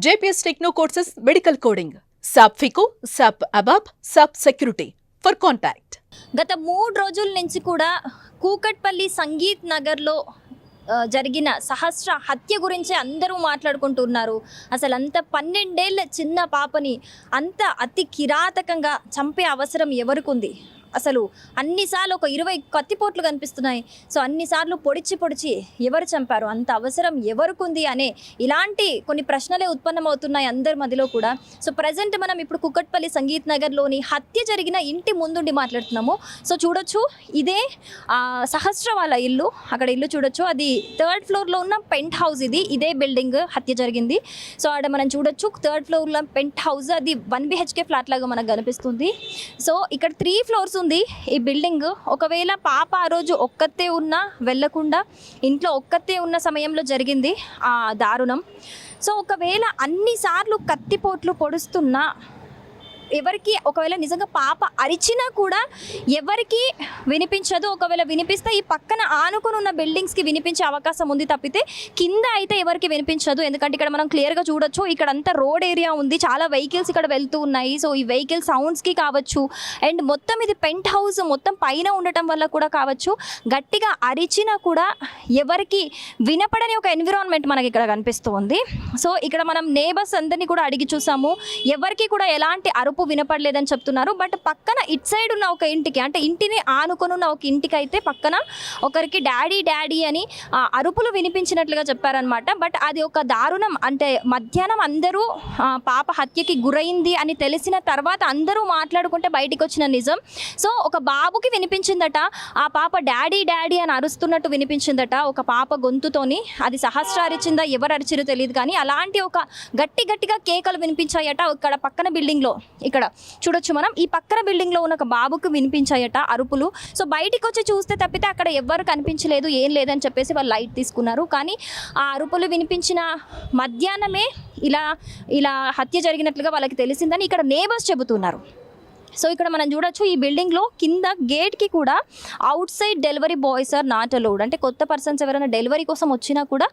JPS Techno Courses Medical Coding, SAP FICO, SAP ABAP, SAP Security. For contact. గత 3 రోజుల నుంచి కూడా కూకట్పల్లి సంగీత్ నగర్లో జరిగిన సహస్ర హత్య గురించి అందరూ మాట్లాడుకుంటున్నారు. అసలు అంత 12 ఏళ్ల చిన్న పాపని అంత అతి కిరాతకంగా చంపే అవసరం ఎవరికుంది? అసలు అన్నిసార్లు ఒక 20 కత్తిపోట్లు కనిపిస్తున్నాయి. సో అన్నిసార్లు పొడిచి ఎవరు చంపారు, అంత అవసరం ఎవరికుంది అనే ఇలాంటి కొన్ని ప్రశ్నలే ఉత్పన్నమవుతున్నాయి అందరి మధ్యలో కూడా. సో ప్రజెంట్ మనం ఇప్పుడు కూకట్పల్లి సంగీత్ నగర్లోని హత్య జరిగిన ఇంటి ముందుండి మాట్లాడుతున్నాము. సో చూడొచ్చు, ఇదే సహస్ర వాళ్ళ ఇల్లు. అక్కడ ఇల్లు చూడొచ్చు, అది 3rd ఫ్లోర్లో ఉన్న పెంట్ హౌస్. ఇదే బిల్డింగ్ హత్య జరిగింది. సో ఆడ మనం చూడొచ్చు 3rd ఫ్లోర్లో పెంట్ హౌస్, అది 1 BHK ఫ్లాట్ లాగా మనకు కనిపిస్తుంది. సో ఇక్కడ 3 ఫ్లోర్స్ ఉంది ఈ బిల్డింగ్. ఒకవేళ పాప ఆ రోజు ఒక్కతే ఉన్నా వెళ్ళకుండా ఇంట్లో ఒక్కతే ఉన్న సమయంలో జరిగింది ఆ దారుణం. సో ఒకవేళ అన్నిసార్లు కత్తిపోట్లు పొడుస్తున్నా ఎవరికి, ఒకవేళ నిజంగా పాప అరిచినా కూడా ఎవరికి వినిపించదు. ఒకవేళ వినిపిస్తే ఈ పక్కన ఆనుకుని ఉన్న బిల్డింగ్స్కి వినిపించే అవకాశం ఉంది తప్పితే కింద అయితే ఎవరికి వినిపించదు. ఎందుకంటే ఇక్కడ మనం క్లియర్గా చూడొచ్చు, ఇక్కడ అంతా రోడ్ ఏరియా ఉంది, చాలా వెహికల్స్ ఇక్కడ వెళ్తూ ఉన్నాయి. సో ఈ వెహికల్ సౌండ్స్కి కావచ్చు, అండ్ మొత్తం ఇది పెంట్ హౌస్ మొత్తం పైన ఉండటం వల్ల కూడా కావచ్చు, గట్టిగా అరిచినా కూడా ఎవరికి వినపడని ఒక ఎన్విరాన్మెంట్ మనకి ఇక్కడ కనిపిస్తుంది. సో ఇక్కడ మనం నేబర్స్ అందరినీ కూడా అడిగి చూసాము, ఎవరికి కూడా ఎలాంటి అరుపు వినపడలేదని చెప్తున్నారు. బట్ పక్కన ఇట్ సైడ్ ఉన్న ఒక ఇంటికి, అంటే ఇంటిని ఆనుకొని ఉన్న ఒక ఇంటికి అయితే పక్కన ఒకరికి డాడీ అని అరుపులు వినిపించినట్లుగా చెప్పారనమాట. బట్ అది ఒక దారుణం. అంటే మధ్యాహ్నం అందరూ పాప హత్యకి గురైంది అని తెలిసిన తర్వాత అందరూ మాట్లాడుకుంటే బయటికి వచ్చిన నిజం. సో ఒక బాబుకి వినిపించిందట, ఆ పాప డాడీ అని అరుస్తున్నట్టు వినిపించిందట ఒక పాప గొంతుతోని. అది సహస్ర అరిచిందా ఎవరు అరిచిరో తెలియదు, కానీ అలాంటి ఒక గట్టిగా కేకలు వినిపించాయట ఇక్కడ పక్కన బిల్డింగ్లో. ఇక్కడ చూడొచ్చు మనం, ఈ పక్కన బిల్డింగ్లో ఉన్న ఒక బాబుకు వినిపించాయట అరుపులు. సో బయటికి వచ్చి చూస్తే తప్పితే అక్కడ ఎవ్వరు కనిపించలేదు, ఏం లేదని చెప్పేసి వాళ్ళు లైట్ తీసుకున్నారు. కానీ ఆ అరుపులు వినిపించిన మధ్యాహ్నమే ఇలా హత్య జరిగినట్లుగా వాళ్ళకి తెలిసిందని ఇక్కడ నేబర్స్ చెబుతున్నారు. సో ఇక్కడ మనం చూడొచ్చు, ఈ బిల్డింగ్లో కింద గేట్కి కూడా outside delivery boys are not allowed. అంటే కొత్త పర్సన్స్ ఎవరైనా డెలివరీ కోసం వచ్చినా కూడా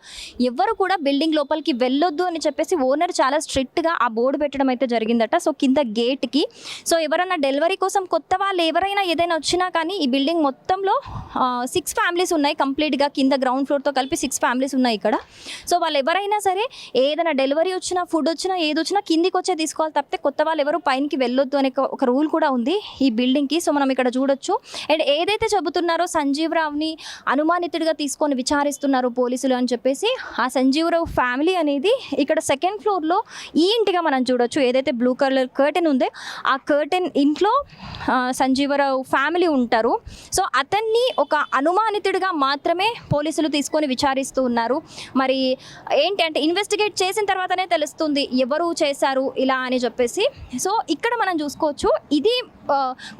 ఎవరు కూడా బిల్డింగ్ లోపలికి వెళ్ళొద్దు అని చెప్పేసి ఓనర్ చాలా స్ట్రిక్ట్గా ఆ బోర్డు పెట్టడం అయితే జరిగిందట. సో కింద గేట్కి, సో ఎవరైనా డెలివరీ కోసం కొత్త వాళ్ళు ఎవరైనా ఏదైనా వచ్చినా కానీ ఈ బిల్డింగ్ మొత్తంలో 6 ఫ్యామిలీస్ ఉన్నాయి కంప్లీట్గా. కింద గ్రౌండ్ ఫ్లోర్తో కలిపి 6 ఫ్యామిలీస్ ఉన్నాయి ఇక్కడ. సో వాళ్ళు ఎవరైనా సరే ఏదైనా డెలివరీ వచ్చినా, ఫుడ్ వచ్చినా, ఏది వచ్చినా కిందికి వచ్చే తీసుకోవాలి తప్పితే కొత్త వాళ్ళు ఎవరు పైనకి వెళ్ళొద్దు అనే ఒక రూల్ కూడా ఉంది ఈ బిల్డింగ్కి. సో మనం ఇక్కడ చూడొచ్చు. అండ్ ఏదైతే చెబుతున్నారో సంజీవ్ రావుని అనుమానితుడిగా తీసుకొని విచారిస్తున్నారు పోలీసులు అని చెప్పేసి, ఆ సంజీవ్ రావు ఫ్యామిలీ అనేది ఇక్కడ 2nd ఫ్లోర్లో ఈ ఇంటిగా మనం చూడొచ్చు. ఏదైతే బ్లూ కలర్ కర్టెన్ ఉందో ఆ కర్టెన్ ఇంట్లో సంజీవరావు ఫ్యామిలీ ఉంటారు. సో అతన్ని ఒక అనుమానితుడిగా మాత్రమే పోలీసులు తీసుకొని విచారిస్తూ ఉన్నారు. మరి ఏంటి అంటే ఇన్వెస్టిగేట్ చేసిన తర్వాతనే తెలుస్తుంది ఎవరు చేశారు ఇలా అని చెప్పేసి. సో ఇక్కడ మనం చూసుకోవచ్చు, ఇది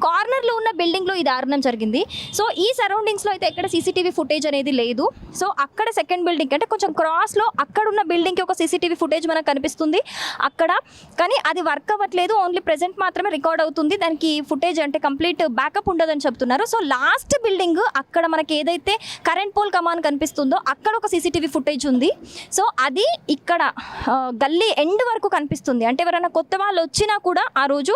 కార్నర్లో ఉన్న బిల్డింగ్లో ఈ దారుణం జరిగింది. సో ఈ సరౌండింగ్స్లో అయితే ఎక్కడ CCTV ఫుటేజ్ అనేది లేదు. సో అక్కడ 2nd బిల్డింగ్ అంటే కొంచెం క్రాస్లో అక్కడ ఉన్న బిల్డింగ్కి ఒక CCTV ఫుటేజ్ మనకు కనిపిస్తుంది అక్కడ, కానీ అది వర్క్ అవ్వట్లేదు. ఓన్లీ ప్రెజెంట్ మాత్రమే రికార్డ్ అవుతుంది, దానికి ఫుటేజ్ అంటే కంప్లీట్ బ్యాకప్ ఉండదని చెప్తున్నారు. సో లాస్ట్ బిల్డింగ్ అక్కడ మనకి ఏదైతే కరెంట్ పోల్ కమాన్ కనిపిస్తుందో అక్కడ ఒక CCTV ఫుటేజ్ ఉంది. సో అది ఇక్కడ గల్లీ ఎండ్ వరకు కనిపిస్తుంది. అంటే ఎవరైనా కొత్త వాళ్ళు వచ్చినా కూడా ఆ రోజు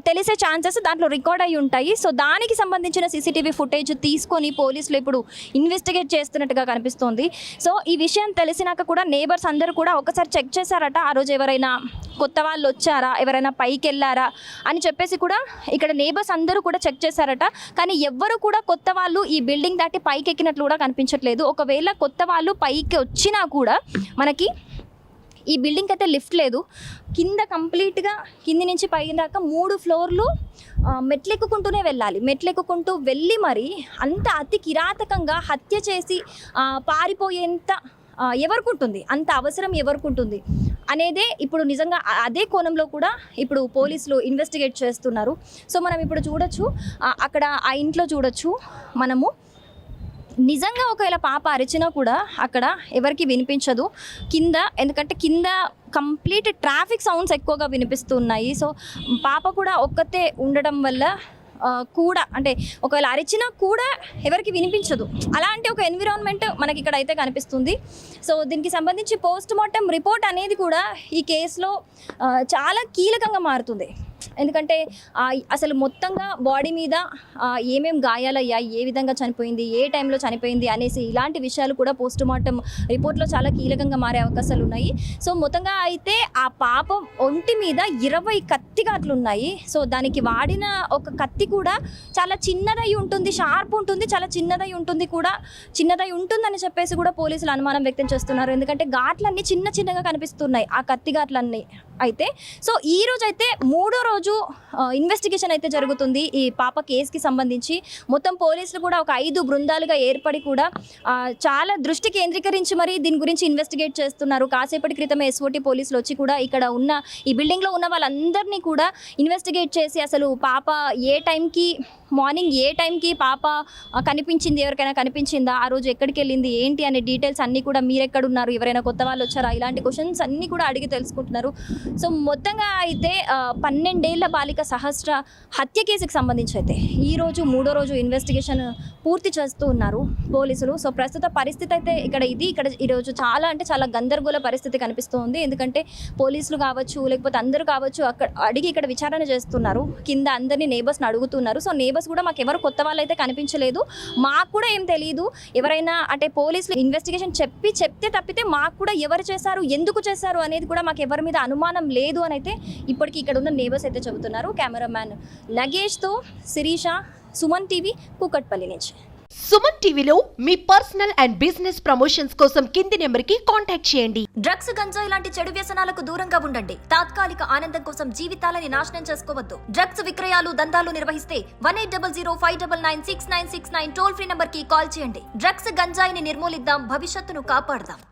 తెలిసే ఛాన్సెస్ దాంట్లో రికార్డ్ అయి ఉంటాయి. సో దానికి సంబంధించిన CCTV ఫుటేజ్ తీసుకొని పోలీసులు ఇప్పుడు ఇన్వెస్టిగేట్ చేస్తున్నట్టుగా కనిపిస్తుంది. సో ఈ విషయం తెలిసినాక కూడా నేబర్స్ అందరూ కూడా ఒకసారి చెక్ చేశారట, ఆ రోజు ఎవరైనా కొత్త వాళ్ళు వచ్చారా, ఎవరైనా పైకి వెళ్ళారా అని చెప్పేసి కూడా ఇక్కడ నేబర్స్ అందరూ కూడా చెక్ చేశారట. కానీ ఎవ్వరు కూడా కొత్త వాళ్ళు ఈ బిల్డింగ్ దాటి పైకి ఎక్కినట్లు కూడా కనిపించట్లేదు. ఒకవేళ కొత్త వాళ్ళు పైకి వచ్చినా కూడా మనకి ఈ బిల్డింగ్ అయితే లిఫ్ట్ లేదు. కింద కంప్లీట్గా కింది నుంచి పైన దాకా 3 ఫ్లోర్లు మెట్లెక్కుకుంటూనే వెళ్ళాలి. మెట్లెక్కుకుంటూ వెళ్ళి మరి అంత అతి కిరాతకంగా హత్య చేసి పారిపోయేంత ఎవరికుంటుంది, అంత అవసరం ఎవరికుంటుంది అనేదే ఇప్పుడు నిజంగా అదే కోణంలో కూడా ఇప్పుడు పోలీసులు ఇన్వెస్టిగేట్ చేస్తున్నారు. సో మనం ఇప్పుడు చూడొచ్చు, అక్కడ ఆ ఇంట్లో చూడొచ్చు మనము, నిజంగా ఒకవేళ పాప అరిచినా కూడా అక్కడ ఎవరికి వినిపించదు కింద, ఎందుకంటే కింద కంప్లీట్ ట్రాఫిక్ సౌండ్స్ ఎక్కువగా వినిపిస్తున్నాయి. సో పాప కూడా ఒక్కతే ఉండడం వల్ల కూడా అంటే ఒకవేళ అరిచినా కూడా ఎవరికి వినిపించదు. అలాంటి ఒక ఎన్విరాన్మెంట్ మనకి ఇక్కడ అయితే కనిపిస్తుంది. సో దీనికి సంబంధించి పోస్ట్ మార్టం రిపోర్ట్ అనేది కూడా ఈ కేసులో చాలా కీలకంగా మారుతుంది. ఎందుకంటే అసలు మొత్తంగా బాడీ మీద ఏమేం గాయాలయ్యాయి, ఏ విధంగా చనిపోయింది, ఏ టైంలో చనిపోయింది అనేసి ఇలాంటి విషయాలు కూడా పోస్ట్ మార్టం రిపోర్ట్లో చాలా కీలకంగా మారే అవకాశాలు ఉన్నాయి. సో మొత్తంగా అయితే ఆ పాప ఒంటి మీద 20 కత్తిగాట్లు ఉన్నాయి. సో దానికి వాడిన ఒక కత్తి కూడా చాలా చిన్నదై ఉంటుంది, షార్ప్ ఉంటుంది, చాలా చిన్నదై ఉంటుందని చెప్పేసి కూడా పోలీసులు అనుమానం వ్యక్తం చేస్తున్నారు. ఎందుకంటే ఘాట్లన్నీ చిన్న చిన్నగా కనిపిస్తున్నాయి ఆ కత్తి ఘాట్లన్నీ. అయితే సో ఈ రోజు అయితే 3వ రోజు ఇన్వెస్టిగేషన్ అయితే జరుగుతుంది ఈ పాప కేసుకి సంబంధించి. మొత్తం పోలీసులు కూడా ఒక 5 బృందాలుగా ఏర్పడి కూడా చాలా దృష్టి కేంద్రీకరించి మరి దీని గురించి ఇన్వెస్టిగేట్ చేస్తున్నారు. కాసేపటి క్రితమే ఎస్ఓటీ పోలీసులు వచ్చి కూడా ఇక్కడ ఉన్న ఈ బిల్డింగ్లో ఉన్న వాళ్ళందరినీ కూడా ఇన్వెస్టిగేట్ చేసి అసలు పాప మార్నింగ్ ఏ టైంకి పాప కనిపించింది, ఎవరికైనా కనిపించిందా, ఆ రోజు ఎక్కడికి వెళ్ళింది, ఏంటి అనే డీటెయిల్స్ అన్నీ కూడా మీరెక్కడున్నారు, ఎవరైనా కొత్త వాళ్ళు వచ్చారా, ఇలాంటి క్వశ్చన్స్ అన్నీ కూడా అడిగి తెలుసుకుంటున్నారు. సో మొత్తంగా అయితే 12 ఏళ్ల బాలిక సహస్ర హత్య కేసుకి సంబంధించి అయితే ఈరోజు 3వ రోజు ఇన్వెస్టిగేషన్ పూర్తి చేస్తూ ఉన్నారు పోలీసులు. సో ప్రస్తుత పరిస్థితి అయితే ఇక్కడ ఈరోజు చాలా గందరగోళ పరిస్థితి కనిపిస్తుంది. ఎందుకంటే పోలీసులు కావచ్చు లేకపోతే అందరూ కావచ్చు అక్కడ అడిగి ఇక్కడ విచారణ చేస్తున్నారు, కింద అందరినీ నేబర్స్ని అడుగుతున్నారు. సో నేబర్స్ కూడా మాకు ఎవరు కొత్త వాళ్ళు అయితే కనిపించలేదు, మాకు కూడా ఏం తెలియదు, ఎవరైనా అంటే పోలీసులు ఇన్వెస్టిగేషన్ చెప్తే తప్పితే మాకు కూడా ఎవరు చేశారు, ఎందుకు చేశారు అనేది కూడా మాకు ఎవరి మీద అనుమానం లేదు అని అయితే ఇప్పటికీ ఇక్కడ ఉన్న నేబర్స్ అయితే చెబుతున్నారు. కెమెరామ్యాన్ నగేష్తో శిరీష, సుమన్ టీవీ, కూకట్పల్లి నుంచి. సుమన్ టీవీలో మీ పర్సనల్ అండ్ బిజినెస్ ప్రమోషన్స్ కోసం కింది నెంబర్కి కాంటాక్ట్ చేయండి. డ్రగ్స్, గంజాయి లాంటి చెడు వ్యసనాలకు దూరంగా ఉండండి. తాత్కాలిక ఆనందం కోసం జీవితాలని నాశనం చేసుకోవద్దు. డ్రగ్స్ విక్రయాలు, దందాలు నిర్వహిస్తే 180059996969 టోల్ ఫ్రీ నంబర్ కి కాల్ చేయండి. డ్రగ్స్, గంజాయిని నిర్మూలిద్దాం, భవిష్యత్తును కాపాడదాం.